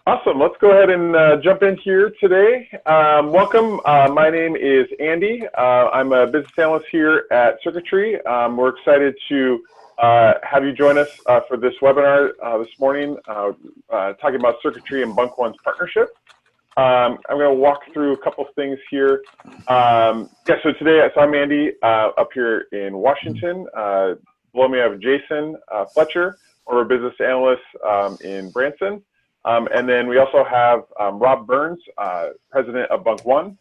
Awesome. Let's go ahead and jump in here today. Welcome. My name is Andy. I'm a business analyst here at CircuiTree. We're excited to have you join us for this webinar this morning, talking about CircuiTree and Bunk1's partnership. I'm going to walk through a couple of things here. So today, I'm Andy up here in Washington. Below me I have Jason Fletcher, one of our business analysts in Branson. And then we also have Rob Burns, president of Bunk1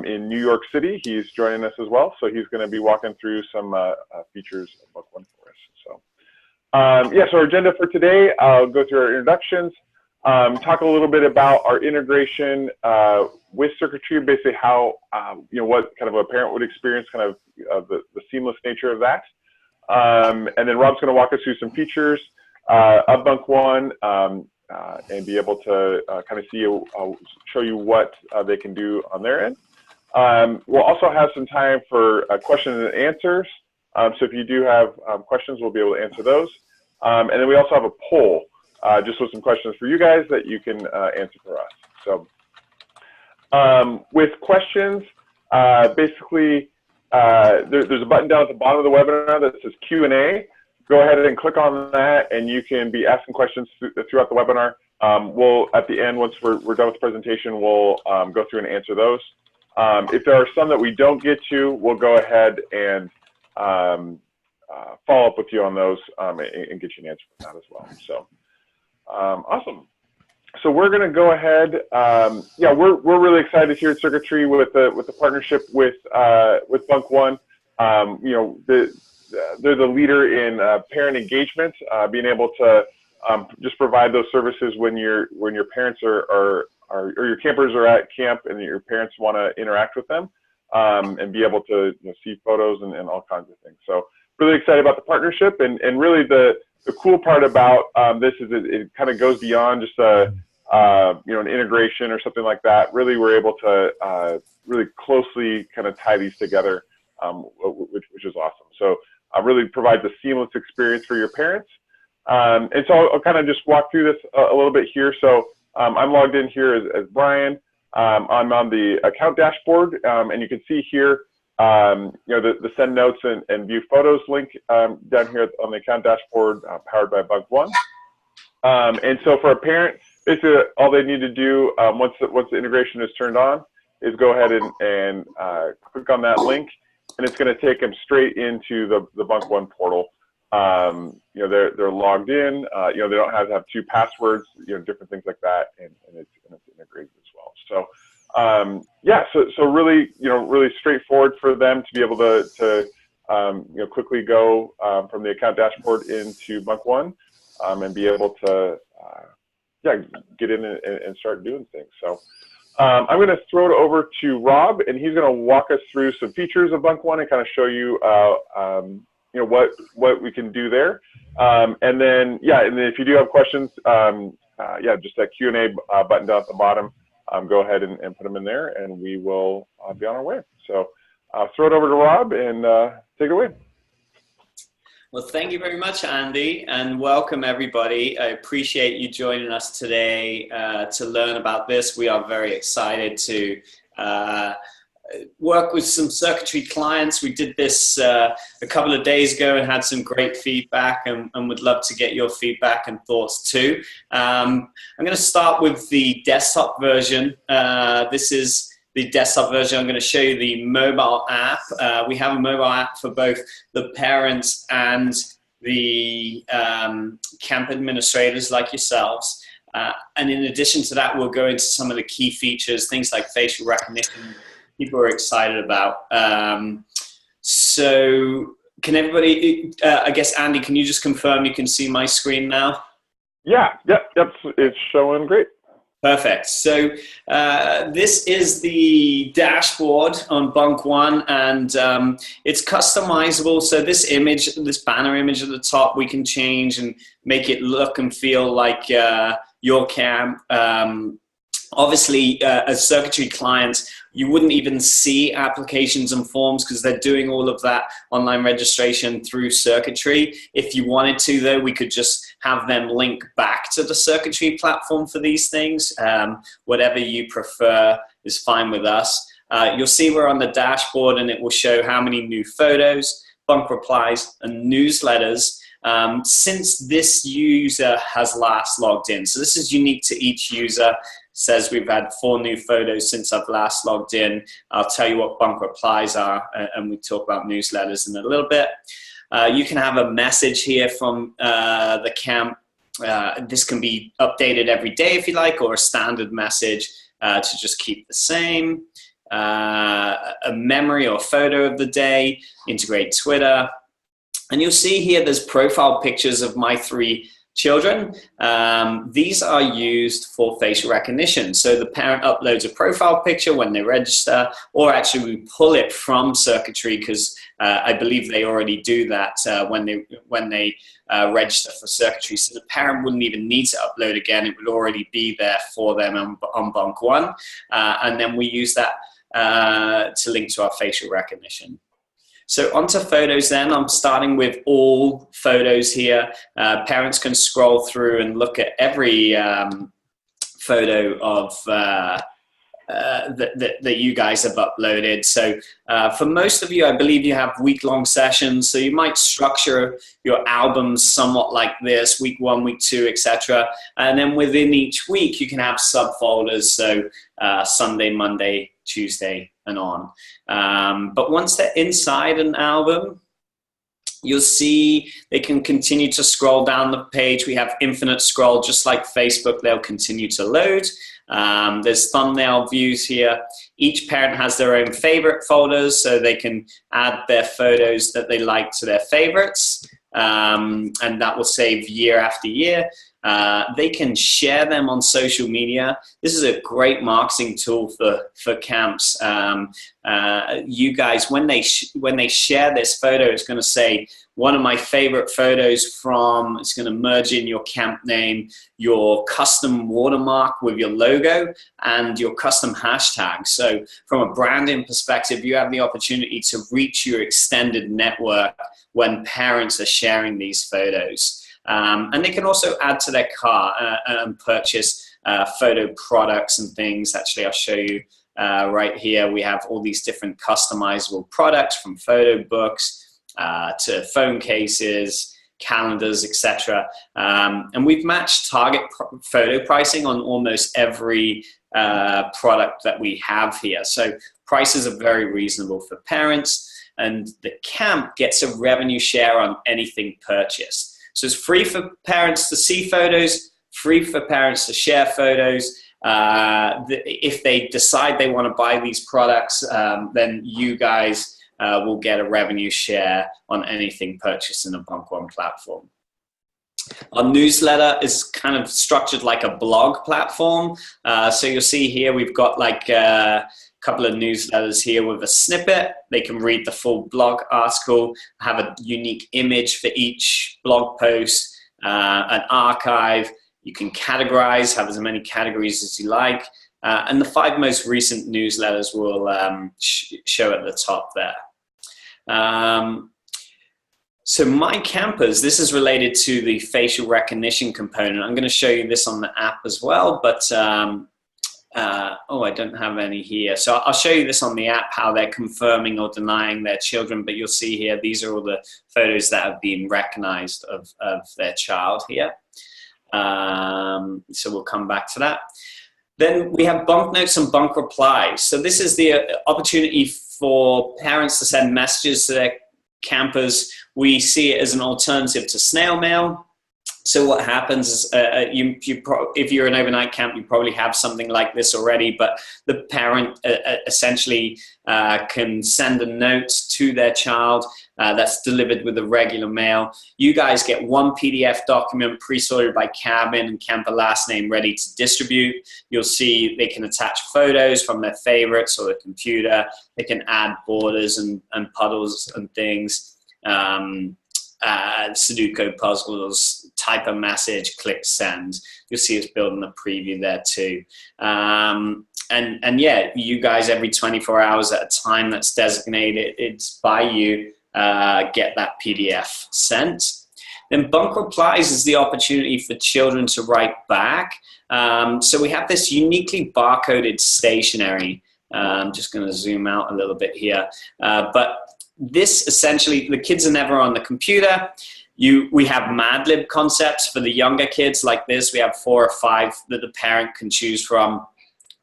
in New York City. He's joining us as well. So he's going to be walking through some features of Bunk1 for us. So, so our agenda for today, I'll go through our introductions, talk a little bit about our integration with CircuiTree, basically how, what kind of a parent would experience, kind of the seamless nature of that. And then Rob's going to walk us through some features of Bunk1, and be able to kind of show you what they can do on their end. We'll also have some time for questions and answers. So if you do have questions, we'll be able to answer those. And then we also have a poll, just with some questions for you guys that you can answer for us. So with questions, basically, there's a button down at the bottom of the webinar that says Q&A. Go ahead and click on that, and you can be asking questions throughout the webinar. We'll, at the end, once we're done with the presentation, we'll go through and answer those. If there are some that we don't get to, we'll go ahead and follow up with you on those and get you an answer from that as well. So, awesome. So we're going to go ahead. We're really excited here at CircuiTree with the partnership with Bunk1. They're the leader in parent engagement, being able to just provide those services when your parents or your campers are at camp and your parents want to interact with them, and be able to see photos and all kinds of things. So really excited about the partnership, and really the cool part about this is it kind of goes beyond just an integration or something like that. Really, we're able to really closely kind of tie these together, which is awesome. So really provides a seamless experience for your parents. And so I'll kind of just walk through this a little bit here. So I'm logged in here as Brian. I'm on the account dashboard, and you can see here, the send notes and view photos link down here on the account dashboard, powered by Bunk1. And so for a parent, basically all they need to do once the integration is turned on is go ahead and click on that link. And it's going to take them straight into the Bunk1 portal. They're logged in. They don't have to have two passwords. Different things like that, and it's integrated as well. So so really, really straightforward for them to be able to quickly go from the account dashboard into Bunk1, and be able to get in and start doing things. So. I'm going to throw it over to Rob, and he's going to walk us through some features of Bunk1 and kind of show you, what we can do there. And then if you do have questions, just that Q&A button down at the bottom. Go ahead and put them in there, and we will be on our way. So I'll throw it over to Rob and take it away. Well, thank you very much, Andy, and welcome everybody. I appreciate you joining us today to learn about this. We are very excited to work with some CircuiTree clients. We did this a couple of days ago and had some great feedback, and would love to get your feedback and thoughts too. I'm going to start with the desktop version. This is the desktop version. I'm going to show you the mobile app. We have a mobile app for both the parents and the camp administrators like yourselves. And in addition to that, we'll go into some of the key features, things like facial recognition, people are excited about. So can everybody, I guess, Andy, can you just confirm you can see my screen now? Yeah, yep, it's showing great. Perfect. So this is the dashboard on Bunk1, and it's customizable. So this image, this banner image at the top, we can change and make it look and feel like your camp. Obviously, as CircuiTree clients, you wouldn't even see applications and forms because they're doing all of that online registration through CircuiTree. If you wanted to, though, we could just have them link back to the CircuiTree platform for these things. Whatever you prefer is fine with us. You'll see we're on the dashboard, and it will show how many new photos, bunk replies, and newsletters since this user has last logged in. So this is unique to each user. Says we've had 4 new photos since I've last logged in. I'll tell you what bunk replies are, and we talk about newsletters in a little bit. You can have a message here from the camp. This can be updated every day if you like, or a standard message to just keep the same. A memory or photo of the day, integrate Twitter. And you'll see here there's profile pictures of my 3 children. These are used for facial recognition. So the parent uploads a profile picture when they register, or actually we pull it from CircuiTree because I believe they already do that when they register for CircuiTree. So the parent wouldn't even need to upload again. It would already be there for them on Bunk1. And then we use that to link to our facial recognition. So onto photos then. I'm starting with all photos here. Parents can scroll through and look at every photo of that you guys have uploaded. So for most of you, I believe you have week-long sessions. So you might structure your albums somewhat like this, week 1, week 2, etc. And then within each week, you can have subfolders. So Sunday, Monday, Tuesday, and on. But once they're inside an album, you'll see they can continue to scroll down the page. We have infinite scroll, just like Facebook. They'll continue to load. There's thumbnail views here. Each parent has their own favorite folders, so they can add their photos that they like to their favorites, and that will save year after year. They can share them on social media. This is a great marketing tool for camps. You guys, when they share this photo, it's going to say, one of my favorite photos from, it's going to merge in your camp name, your custom watermark with your logo, and your custom hashtag. So from a branding perspective, you have the opportunity to reach your extended network when parents are sharing these photos. And they can also add to their cart and purchase photo products and things. Actually, I'll show you right here. We have all these different customizable products, from photo books to phone cases, calendars, etc. And we've matched target photo pricing on almost every product that we have here. So prices are very reasonable for parents, and the camp gets a revenue share on anything purchased. So it's free for parents to see photos, free for parents to share photos. If they decide they want to buy these products, then you guys will get a revenue share on anything purchased in a Bunk1 platform. Our newsletter is kind of structured like a blog platform. So you'll see here we've got like a couple of newsletters here with a snippet. They can read the full blog article, have a unique image for each blog post, an archive. You can categorize, have as many categories as you like. And the 5 most recent newsletters will show at the top there. So my campers, this is related to the facial recognition component. I'm going to show you this on the app as well, but oh, I don't have any here. So I'll show you this on the app, how they're confirming or denying their children, but you'll see here, these are all the photos that have been recognized of their child here. So we'll come back to that. Then we have bunk notes and bunk replies. So this is the opportunity for parents to send messages to their campers. We see it as an alternative to snail mail. So what happens is, if you're an overnight camp, you probably have something like this already, but the parent essentially can send a note to their child that's delivered with the regular mail. You guys get one PDF document pre-sorted by cabin and camper last name ready to distribute. You'll see they can attach photos from their favorites or the computer. They can add borders and puddles and things. Sudoku puzzles, type a message, click send. You'll see it's building the preview there too. And yeah, you guys every 24 hours at a time that's designated, it's by you, get that PDF sent. Then Bunk Replies is the opportunity for children to write back. So we have this uniquely barcoded stationery. I'm just going to zoom out a little bit here. But this essentially, the kids are never on the computer. We have Mad Lib concepts for the younger kids like this. We have 4 or 5 that the parent can choose from.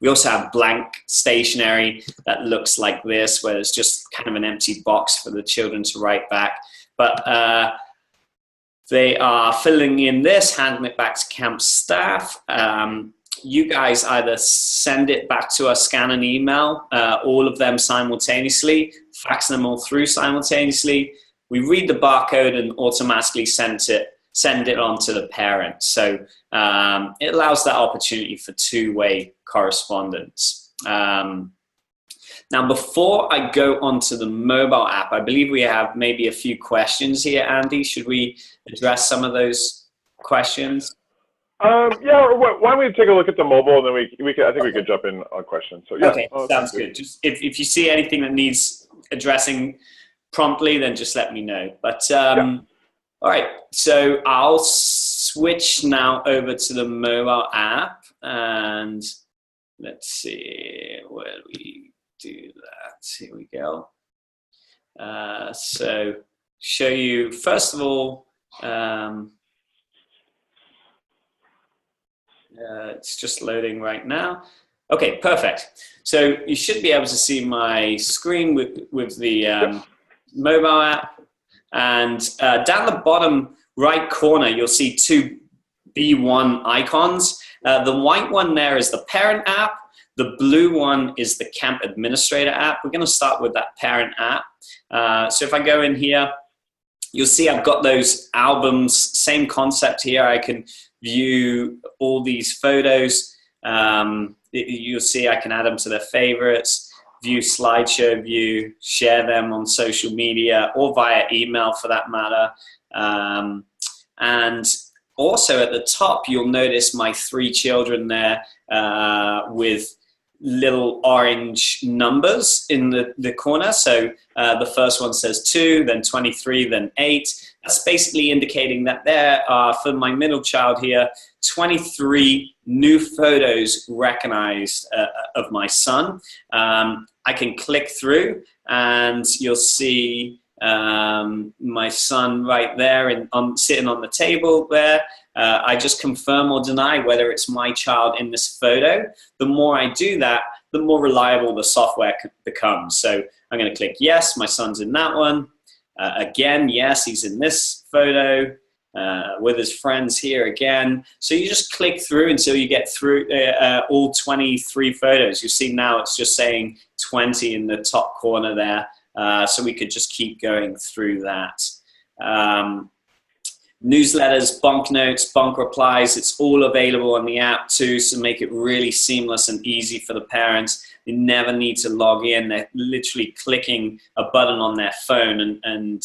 We also have blank stationery that looks like this, where it's just kind of an empty box for the children to write back. But they are filling in this, handing it back to camp staff. You guys either send it back to us, scan an email, all of them simultaneously, fax them all through simultaneously. We read the barcode and automatically send it on to the parent. So it allows that opportunity for two-way correspondence. Now, before I go onto the mobile app, I believe we have maybe a few questions here, Andy. Should we address some of those questions? Yeah, why don't we take a look at the mobile, and then we could, I think we could jump in on questions. So yeah. Okay, sounds good. Just if you see anything that needs addressing promptly, then just let me know. But yeah. All right, so I'll switch now over to the mobile app, and let's see, where do we do that? Here we go. So show you, first of all, it's just loading right now. Okay, perfect. So you should be able to see my screen with the mobile app. And down the bottom right corner, you'll see 2 B1 icons. The white one there is the parent app. The blue one is the camp administrator app. We're going to start with that parent app. So if I go in here, you'll see I've got those albums, same concept here. I can view all these photos. You'll see I can add them to their favorites, view slideshow view, share them on social media or via email for that matter. And also at the top, you'll notice my 3 children there with little orange numbers in the corner. So the first one says 2, then 23, then 8. That's basically indicating that there are, for my middle child here, 23 new photos recognized of my son. I can click through and you'll see my son right there sitting on the table there. I just confirm or deny whether it's my child in this photo. The more I do that, the more reliable the software becomes. So I'm going to click yes, my son's in that one. Again, yes, he's in this photo with his friends here again. So you just click through until you get through all 23 photos. You see now it's just saying 20 in the top corner there. So we could just keep going through that. Newsletters, bunk notes, bunk replies, it's all available on the app too, so make it really seamless and easy for the parents. They never need to log in. They're literally clicking a button on their phone and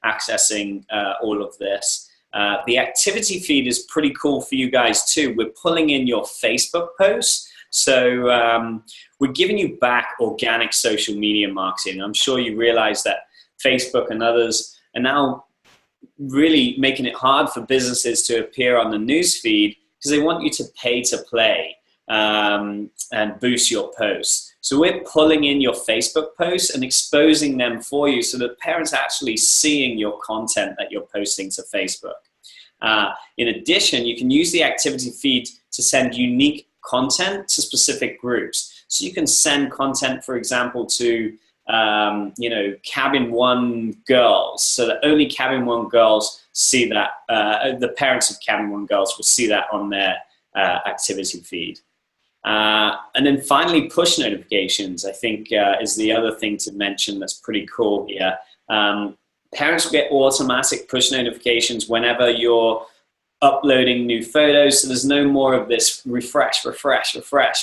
accessing all of this. The activity feed is pretty cool for you guys too. We're pulling in your Facebook posts. So we're giving you back organic social media marketing. I'm sure you realize that Facebook and others are now really making it hard for businesses to appear on the news feed because they want you to pay to play and boost your posts. So we're pulling in your Facebook posts and exposing them for you so that parents are actually seeing your content that you're posting to Facebook. In addition, you can use the activity feed to send unique content to specific groups. So you can send content, for example, to Cabin 1 girls, so that only Cabin 1 girls see that, the parents of Cabin 1 girls will see that on their activity feed. And then finally, push notifications, I think is the other thing to mention that's pretty cool here. Parents will get automatic push notifications whenever you're uploading new photos, so there's no more of this refresh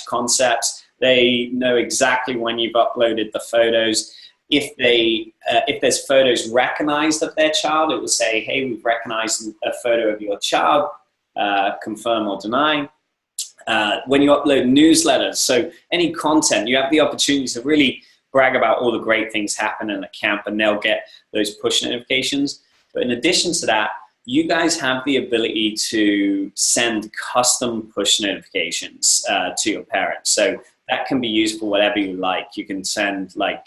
concept. They know exactly when you've uploaded the photos. If there's photos recognized of their child, it will say, hey, we've recognized a photo of your child, confirm or deny. When you upload newsletters, so any content, you have the opportunity to really brag about all the great things happening at camp, and they'll get those push notifications. But in addition to that, you guys have the ability to send custom push notifications to your parents. So that can be used for whatever you like. You can send like,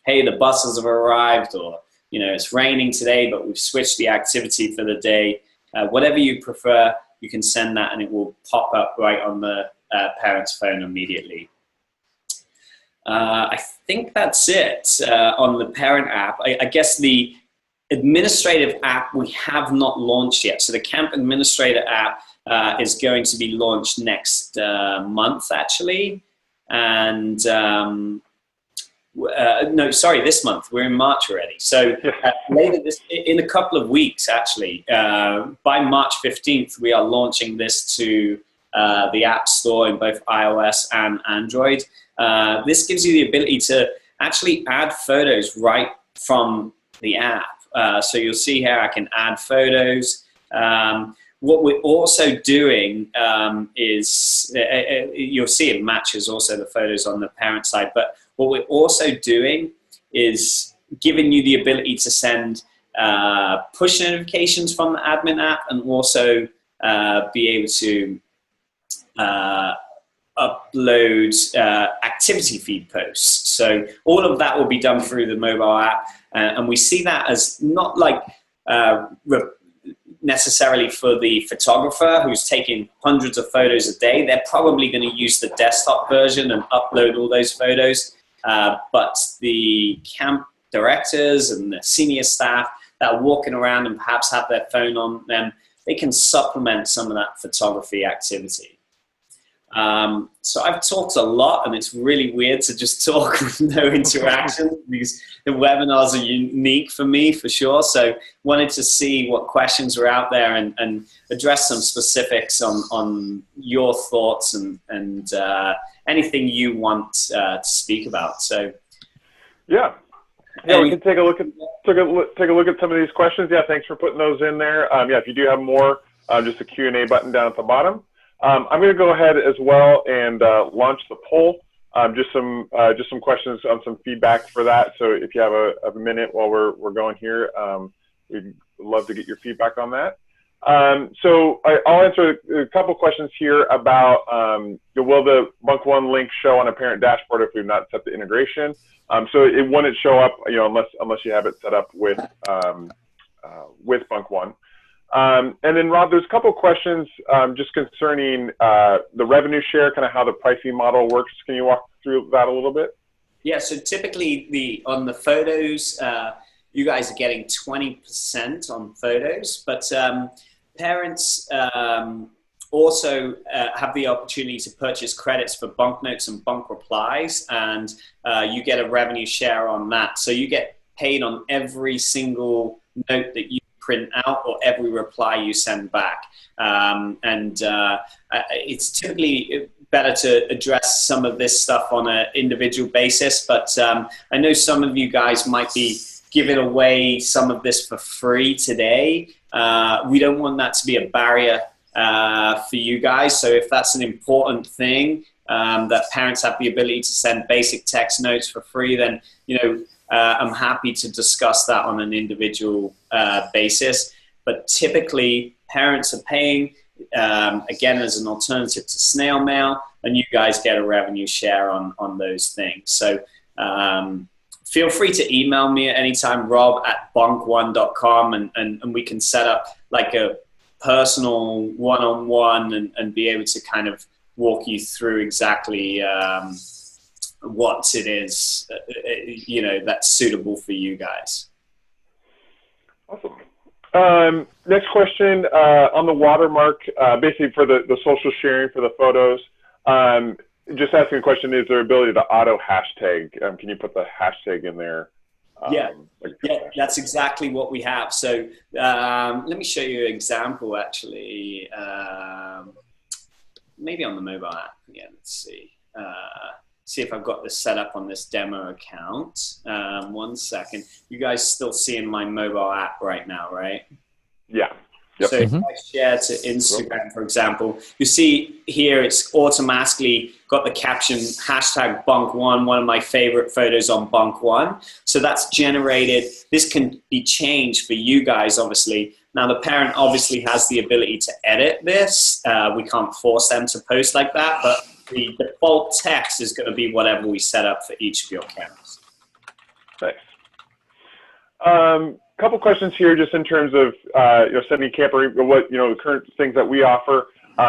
hey, the buses have arrived, or, you know, it's raining today, but we've switched the activity for the day. Whatever you prefer, you can send that and it will pop up right on the parent's phone immediately. I think that's it on the parent app. I guess the administrative app we have not launched yet. So the Camp Administrator app is going to be launched next month, actually. And no, sorry, this month. We're in March already. So later in a couple of weeks, actually, by March 15th, we are launching this to the App Store in both iOS and Android. This gives you the ability to actually add photos right from the app. So you'll see here I can add photos. What we're also doing is, you'll see it matches also the photos on the parent side, but what we're also doing is giving you the ability to send push notifications from the admin app, and also be able to upload activity feed posts. So all of that will be done through the mobile app, and we see that as not like necessarily for the photographer who's taking hundreds of photos a day. They're probably going to use the desktop version and upload all those photos, but the camp directors and the senior staff that are walking around and perhaps have their phone on them, they can supplement some of that photography activity. So I've talked a lot, and it's really weird to just talk with no interaction, because the webinars are unique for me, for sure. So wanted to see what questions were out there and address some specifics on your thoughts and anything you want to speak about. So yeah, we can take a look at some of these questions. Yeah, thanks for putting those in there. Yeah, if you do have more, just a Q&A button down at the bottom. I'm going to go ahead as well and launch the poll. Just some questions on some feedback for that. So if you have a minute while we're going here, we'd love to get your feedback on that. So I'll answer a couple questions here about will the Bunk1 link show on a parent dashboard if we've not set the integration? So it wouldn't show up, you know, unless you have it set up with Bunk1. And then Rob, there's a couple of questions just concerning the revenue share, kind of how the pricing model works. Can you walk through that a little bit? Yeah, so typically on the photos, you guys are getting 20% on photos, but parents also have the opportunity to purchase credits for bunk notes and bunk replies, and you get a revenue share on that. So you get paid on every single note that you print out or every reply you send back. It's typically better to address some of this stuff on an individual basis, but I know some of you guys might be giving away some of this for free today. We don't want that to be a barrier for you guys. So if that's an important thing, that parents have the ability to send basic text notes for free, then, you know, I'm happy to discuss that on an individual basis. But typically, parents are paying, again, as an alternative to snail mail, and you guys get a revenue share on those things. So feel free to email me at any time, rob@bunk1.com, and we can set up like a personal one-on-one and be able to kind of walk you through exactly what it is, you know, that's suitable for you guys. Awesome. Next question on the watermark, basically for the social sharing for the photos. Just asking a question: is there ability to auto hashtag? Can you put the hashtag in there? Yeah, that's exactly what we have. So let me show you an example, actually. Maybe on the mobile app. Yeah, let's see. See if I've got this set up on this demo account. 1 second. You guys still seeing my mobile app right now, right? Yeah. Yep. So if I share to Instagram, for example, you see here it's automatically got the caption #Bunk1, one of my favorite photos on Bunk1. So that's generated. This can be changed for you guys, obviously, Now, the parent obviously has the ability to edit this. We can't force them to post like that, but the default text is going to be whatever we set up for each of your cameras. Nice. Couple questions here, just in terms of sending camper, what the current things that we offer.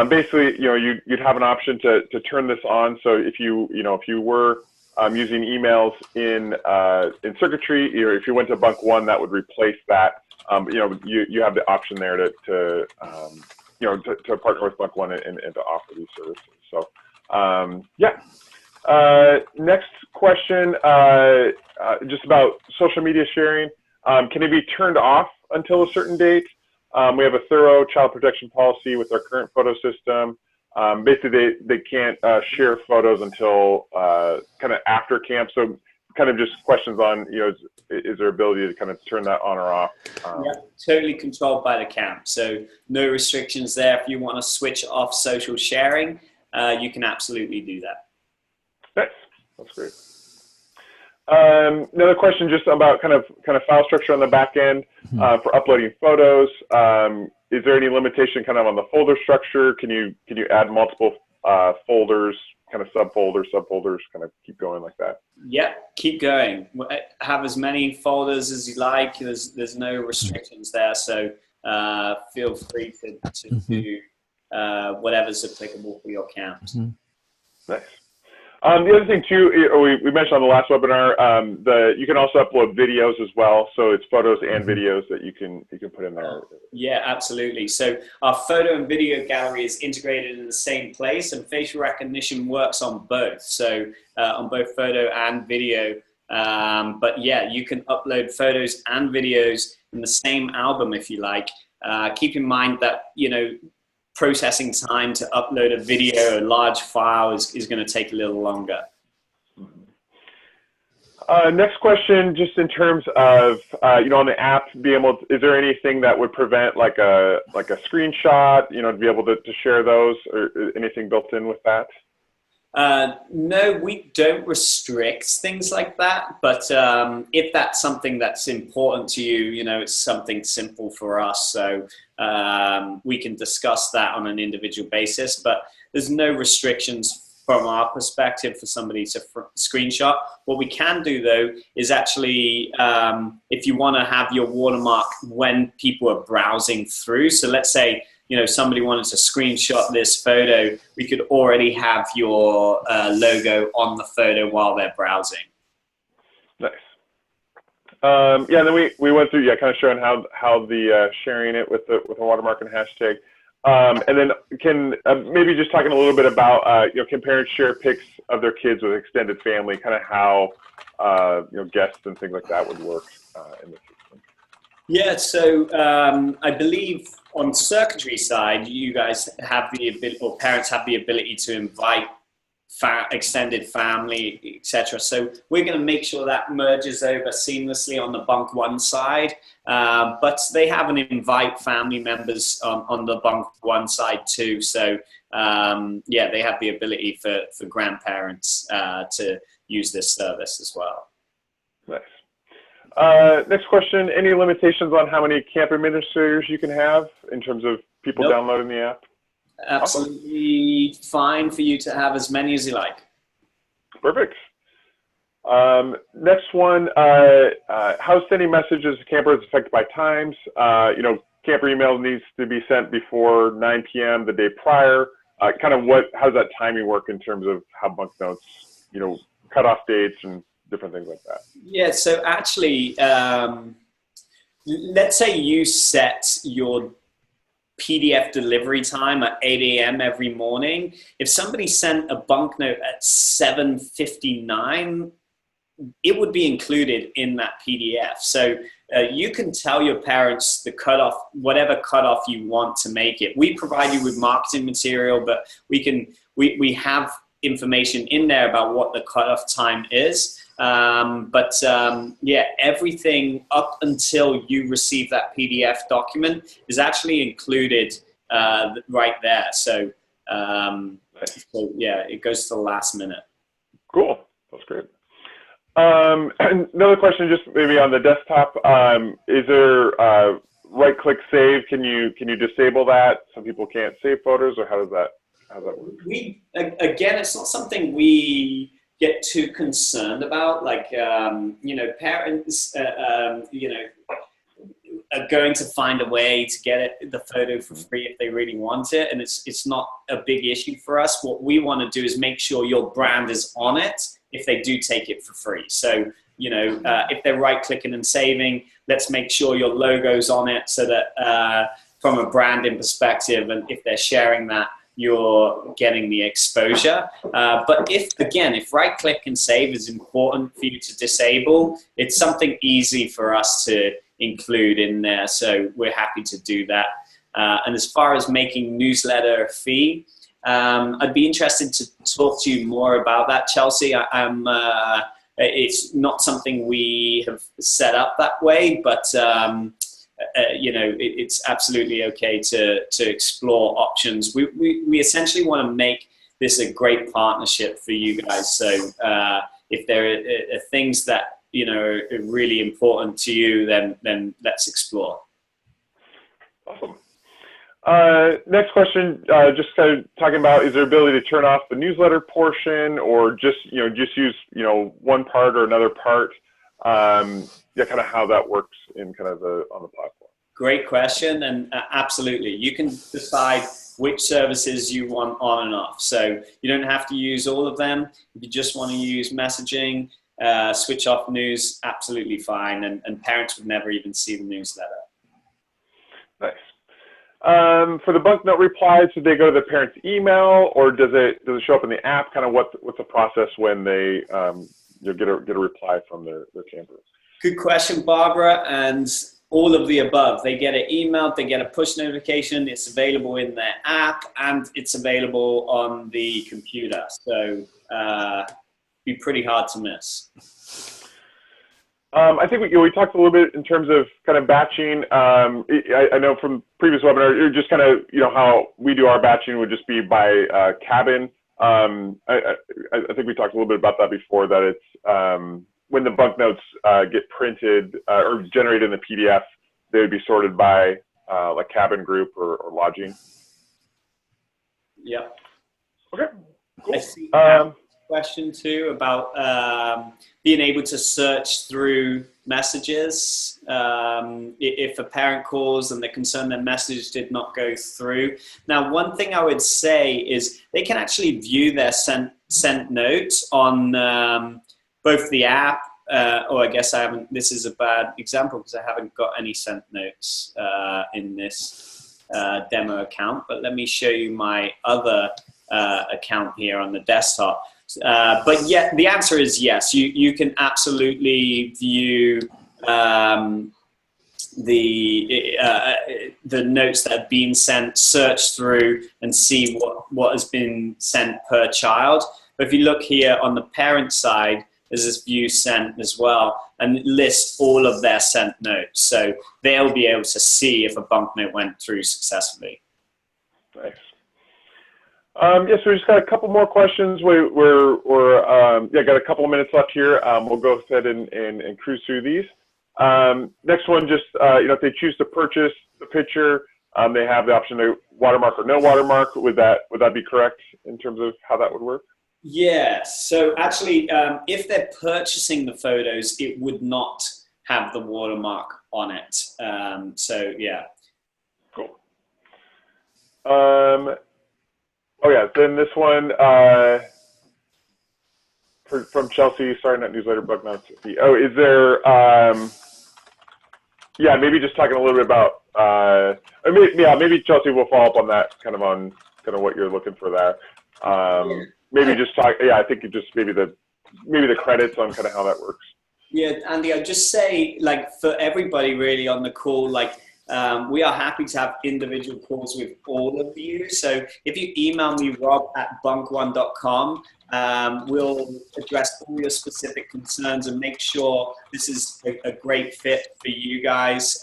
Basically, you'd have an option to turn this on. So if you were using emails in CircuiTree, if you went to Bunk1, that would replace that. You have the option there to partner with Bunk1 and to offer these services. So next question, just about social media sharing. Can it be turned off until a certain date? We have a thorough child protection policy with our current photo system. Basically, they can't share photos until kind of after camp. So kind of just questions on, is there ability to kind of turn that on or off? Yeah, totally controlled by the camp. So no restrictions there. If you want to switch off social sharing, you can absolutely do that. Nice. That's great. Another question just about kind of file structure on the back end for uploading photos. Is there any limitation kind of on the folder structure? Can you add multiple folders, kind of subfolders, kind of keep going like that? Yeah, keep going. Have as many folders as you like. There's no restrictions there, so feel free to do whatever's applicable for your camp. Nice. The other thing too, we mentioned on the last webinar, you can also upload videos as well. So it's photos and videos that you can put in there. Yeah, absolutely. So our photo and video gallery is integrated in the same place, and facial recognition works on both. So on both photo and video. But yeah, you can upload photos and videos in the same album if you like. Keep in mind that, processing time to upload a video, a large file is going to take a little longer. Next question, just in terms of, on the app, is there anything that would prevent like a screenshot, to be able to share those, or anything built in with that? No, we don't restrict things like that, but if that's something that's important to you, it's something simple for us, so we can discuss that on an individual basis, but there's no restrictions from our perspective for somebody to screenshot. What we can do though is actually, if you want to have your watermark when people are browsing through, so let's say somebody wanted to screenshot this photo, we could already have your logo on the photo while they're browsing. Nice. Yeah, then we went through, kind of showing how the sharing it with a watermark and hashtag. And then maybe just talking a little bit about, can parents share pics of their kids with extended family, kind of how, guests and things like that would work in the system. Yeah, so I believe on CircuiTree side, you guys have the ability, or parents have the ability to invite extended family, etc. So we're going to make sure that merges over seamlessly on the Bunk1 side, but they have an invite family members on the Bunk1 side too. So yeah, they have the ability for grandparents to use this service as well. Nice. Next question, any limitations on how many camp administrators you can have in terms of people Nope. downloading the app? Absolutely fine for you to have as many as you like. Perfect. Next one, how sending messages to campers affected by times? Camper email needs to be sent before 9 p.m. the day prior. How does that timing work in terms of how bunk notes, cutoff dates and different things like that? Yeah, so actually, let's say you set your PDF delivery time at 8 a.m. every morning. If somebody sent a bunk note at 7:59, it would be included in that PDF. So you can tell your parents the cutoff, whatever cutoff you want to make it. We provide you with marketing material, but we have information in there about what the cutoff time is. Yeah, everything up until you receive that PDF document is actually included right there. So yeah, it goes to the last minute. Cool, that's great. Another question, just maybe on the desktop, is there right-click save, can you disable that? Some people can't save photos, or how does that work? Again, it's not something we get too concerned about. Like, parents, are going to find a way to get the photo for free if they really want it, and it's not a big issue for us. What we want to do is make sure your brand is on it if they do take it for free. So, if they're right-clicking and saving, let's make sure your logo's on it so that from a branding perspective, and if they're sharing that, you're getting the exposure. But if right-click and save is important for you to disable, it's something easy for us to include in there. So we're happy to do that. And as far as making newsletter a fee, I'd be interested to talk to you more about that, Chelsea. It's not something we have set up that way, but it's absolutely okay to explore options. We essentially want to make this a great partnership for you guys. So if there are things that are really important to you, then let's explore. Awesome. Next question, just kind of talking about, is there ability to turn off the newsletter portion, or just use one part or another part? Kind of how that works in kind of on the platform. Great question, and absolutely, you can decide which services you want on and off. So you don't have to use all of them. If you just want to use messaging, switch off news, absolutely fine, and parents would never even see the newsletter. Nice. For the bunk note replies, do they go to the parent's email, or does it show up in the app? Kind of what's the process when they get a reply from their camper? Good question, Barbara, and all of the above. They get an email, they get a push notification, it's available in their app, and it's available on the computer. So be pretty hard to miss. I think we talked a little bit in terms of kind of batching. I know from previous webinar, just kind of how we do our batching would just be by cabin. I think we talked a little bit about that before, that it's when the bunk notes get printed or generated in the PDF, they would be sorted by like cabin group or lodging. Yep. Okay. Cool. I see question too about being able to search through messages. If a parent calls and they're concerned their message did not go through. Now, one thing I would say is they can actually view their sent notes on both the app, or I guess this is a bad example because I haven't got any sent notes in this demo account, but let me show you my other account here on the desktop. But yeah, the answer is yes. You can absolutely view the notes that have been sent, search through, and see what has been sent per child. But if you look here on the parent side, there's this view sent as well, and it lists all of their sent notes. So they'll be able to see if a bunk note went through successfully. Nice. Yes, we just got a couple more questions. We're got a couple of minutes left here. We'll go ahead and cruise through these. Next one, just if they choose to purchase the picture, they have the option to watermark or no watermark. Would that be correct in terms of how that would work? Yeah. So actually, if they're purchasing the photos, it would not have the watermark on it. So yeah. Cool. Oh yeah, then this one from Chelsea. Sorry, not newsletter, bug notes. Oh, is there? Yeah, maybe just talking a little bit about. Maybe Chelsea will follow up on that, kind of what you're looking for there. Maybe just talk. Yeah, I think it just maybe the credits on kind of how that works. Yeah, Andy, I'd just say, like, for everybody really on the call, like, we are happy to have individual calls with all of you. So if you email me, rob@bunk1.com, we'll address all your specific concerns and make sure this is a great fit for you guys.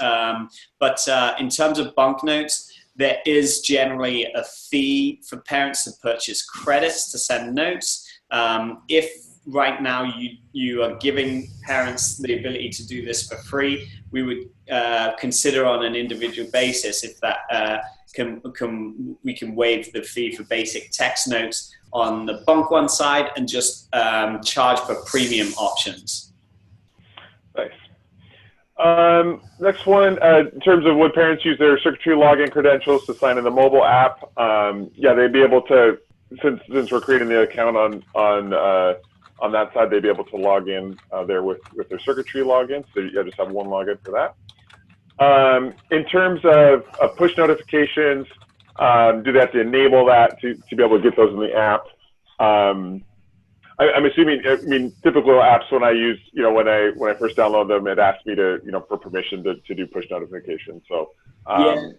But in terms of bunk notes, there is generally a fee for parents to purchase credits to send notes. If right now you are giving parents the ability to do this for free, we would consider on an individual basis if that we can waive the fee for basic text notes on the Bunk1 side and just charge for premium options. Nice. Next one, in terms of would parents use their CircuiTree login credentials to sign in the mobile app? Yeah, they'd be able to, since we're creating the account on that side, they'd be able to log in there with their CircuiTree login. So you just have one login for that. In terms of push notifications, do they have to enable that to be able to get those in the app? I'm assuming, I mean, typical apps when I use, when I first download them, it asks me to, for permission to do push notifications. So, like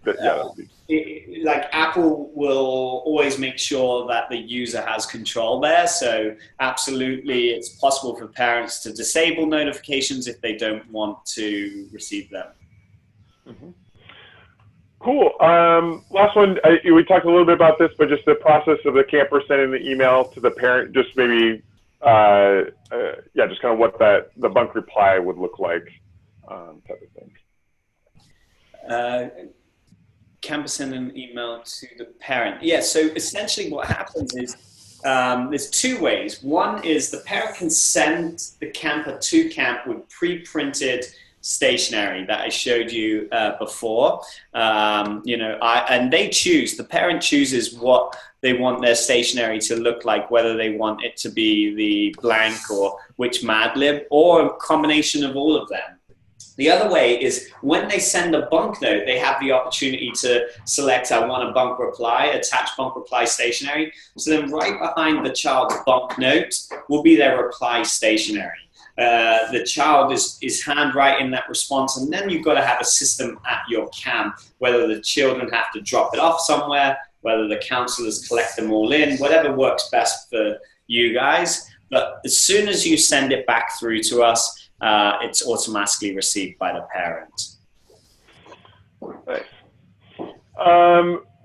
Apple will always make sure that the user has control there. So absolutely, it's possible for parents to disable notifications if they don't want to receive them. Mm-hmm. Cool. Last one, we talked a little bit about this, but just the process of the camper sending the email to the parent, just maybe, just kind of what the bunk reply would look like, type of thing. Camper send an email to the parent. Yeah, so essentially what happens is there's two ways. One is the parent can send the camper to camp with pre-printed stationery that I showed you before, and the parent chooses what they want their stationery to look like, whether they want it to be the blank or which Mad Lib, or a combination of all of them. The other way is when they send a bunk note, they have the opportunity to select, I want a bunk reply, attach bunk reply stationery. So then right behind the child's bunk note will be their reply stationery. The child is handwriting that response, and then you've got to have a system at your camp, whether the children have to drop it off somewhere, whether the counselors collect them all in, whatever works best for you guys. But as soon as you send it back through to us, it's automatically received by the parent. Nice.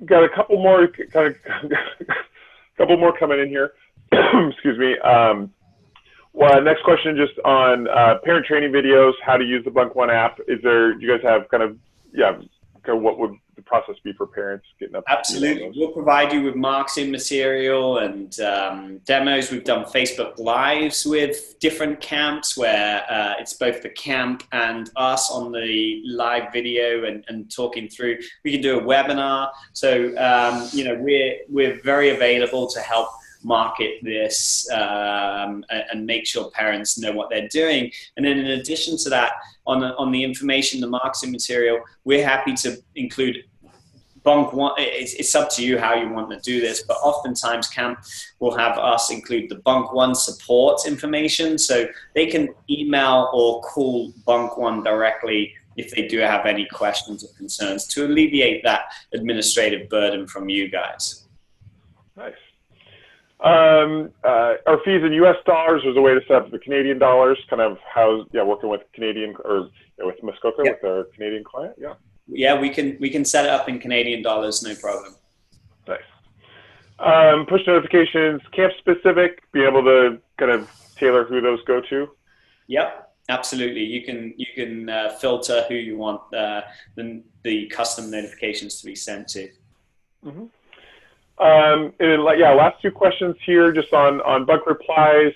Got a couple more coming in here. Excuse me. Well, next question, just on parent training videos, how to use the Bunk1 app. Do you guys have what would the process be for parents getting up? Absolutely. We'll provide you with marketing material and demos. We've done Facebook Lives with different camps where it's both the camp and us on the live video and talking through. We can do a webinar. So, we're very available to help market this and make sure parents know what they're doing. And then in addition to that, on the information, the marketing material, we're happy to include Bunk1. It's up to you how you want to do this, but oftentimes camp will have us include the Bunk1 support information, so they can email or call Bunk1 directly if they do have any questions or concerns, to alleviate that administrative burden from you guys. Nice. Our fees in US dollars, there's a way to set up the Canadian dollars, kind of how, working with Canadian or with Muskoka, with our Canadian client. Yeah, we can set it up in Canadian dollars, no problem. Nice. Push notifications, camp specific, be able to kind of tailor who those go to. Yep, absolutely. You can filter who you want the custom notifications to be sent to. Mm-hmm. And then, last two questions here, just on bunk replies.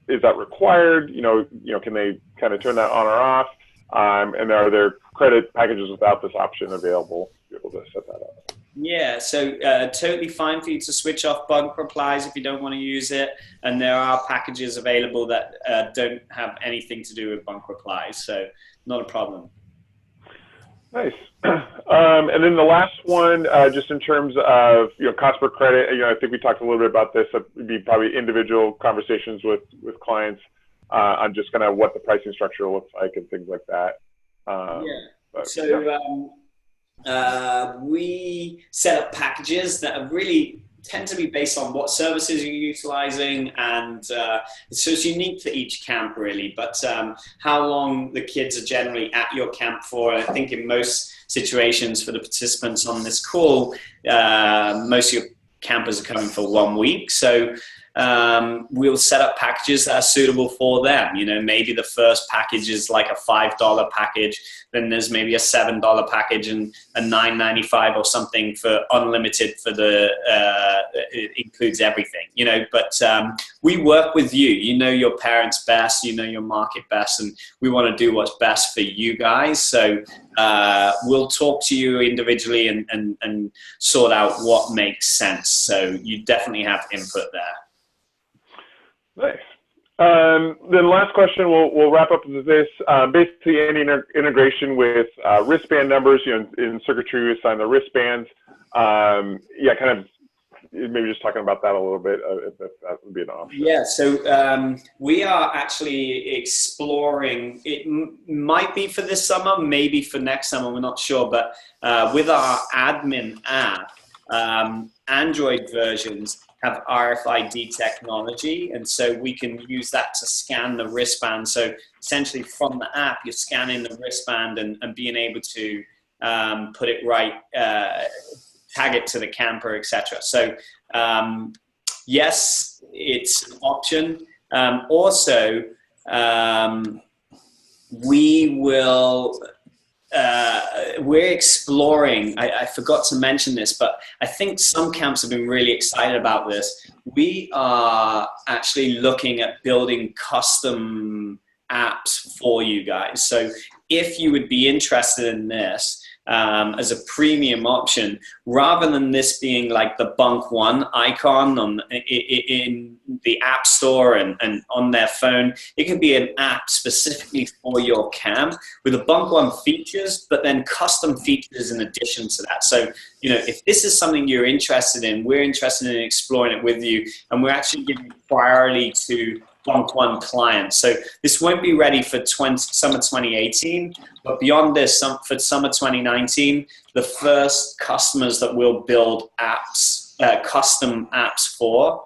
Is that required? Can they kind of turn that on or off? And are there credit packages without this option available to be able to set that up? Yeah, so totally fine for you to switch off bunk replies if you don't want to use it. And there are packages available that don't have anything to do with bunk replies, so not a problem. Nice. And then the last one, just in terms of cost per credit, I think we talked a little bit about this. It'd be probably individual conversations with clients on just kind of what the pricing structure looks like and things like that. We set up packages that really tend to be based on what services you're utilizing, and so it's unique for each camp really, but how long the kids are generally at your camp for. I think in most situations for the participants on this call, most of your campers are coming for 1 week. So we'll set up packages that are suitable for them. You know, maybe the first package is like a $5 package, then there's maybe a $7 package and a $9.95 or something for unlimited for the, it includes everything, you know, but we work with you. You know your parents best, you know your market best, and we want to do what's best for you guys. So we'll talk to you individually and sort out what makes sense. So you definitely have input there. Nice. Then last question, we'll wrap up with this. Basically, any integration with wristband numbers, you know, in CircuiTree, we assign the wristbands. Yeah, kind of maybe just talking about that a little bit, if that would be an option. Yeah, so we are actually exploring, it might be for this summer, maybe for next summer, we're not sure, but with our admin app, Android versions have RFID technology, and so we can use that to scan the wristband. So essentially from the app, you're scanning the wristband and being able to put it right, tag it to the camper, etc. So yes, it's an option. Also, we will, we're exploring, I forgot to mention this, but I think some camps have been really excited about this. We are actually looking at building custom apps for you guys. So if you would be interested in this, as a premium option, rather than this being like the Bunk1 icon in the App Store and on their phone, it can be an app specifically for your camp with the Bunk1 features, but then custom features in addition to that. So, you know, if this is something you're interested in, we're interested in exploring it with you, and we're actually giving priority to Bunk1 clients. So this won't be ready for summer 2018, but beyond this, for summer 2019, the first customers that we'll build apps, custom apps for,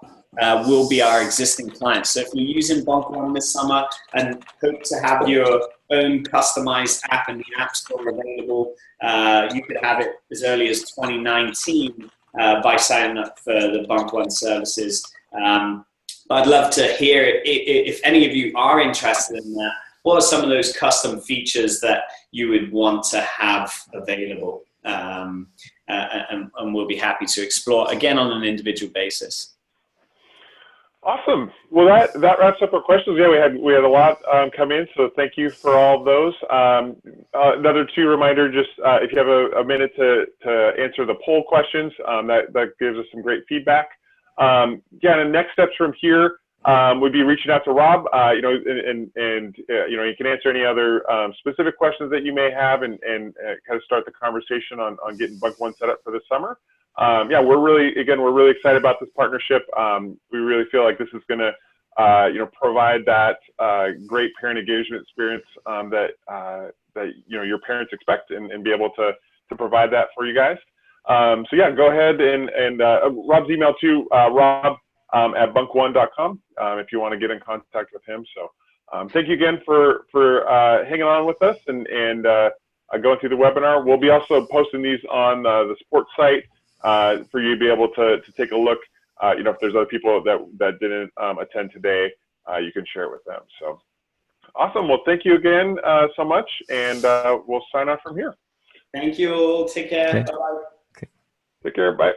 will be our existing clients. So if you're using Bunk1 this summer and hope to have your own customized app in the App Store available, you could have it as early as 2019 by signing up for the Bunk1 services. I'd love to hear if any of you are interested in that. What are some of those custom features that you would want to have available? And we'll be happy to explore, again, on an individual basis. Awesome. Well, that wraps up our questions. Yeah, we had a lot come in, so thank you for all of those. Another reminder, just if you have a minute to answer the poll questions, that gives us some great feedback. Yeah, and the next steps from here would be reaching out to Rob, you know, and you know, you can answer any other specific questions that you may have, and kind of start the conversation on getting Bunk1 set up for this summer. Yeah, we're really excited about this partnership. We really feel like this is going to, you know, provide that great parent engagement experience that you know, your parents expect, and be able to provide that for you guys. So yeah, go ahead and Rob's email too, rob at bunk1.com, if you want to get in contact with him. So thank you again for hanging on with us and going through the webinar. We'll be also posting these on the sports site for you to be able to take a look. You know, if there's other people that didn't attend today, you can share it with them. So awesome. Well, thank you again so much, and we'll sign off from here. Thank you. Take care. Okay. Bye-bye. Take care. Bye.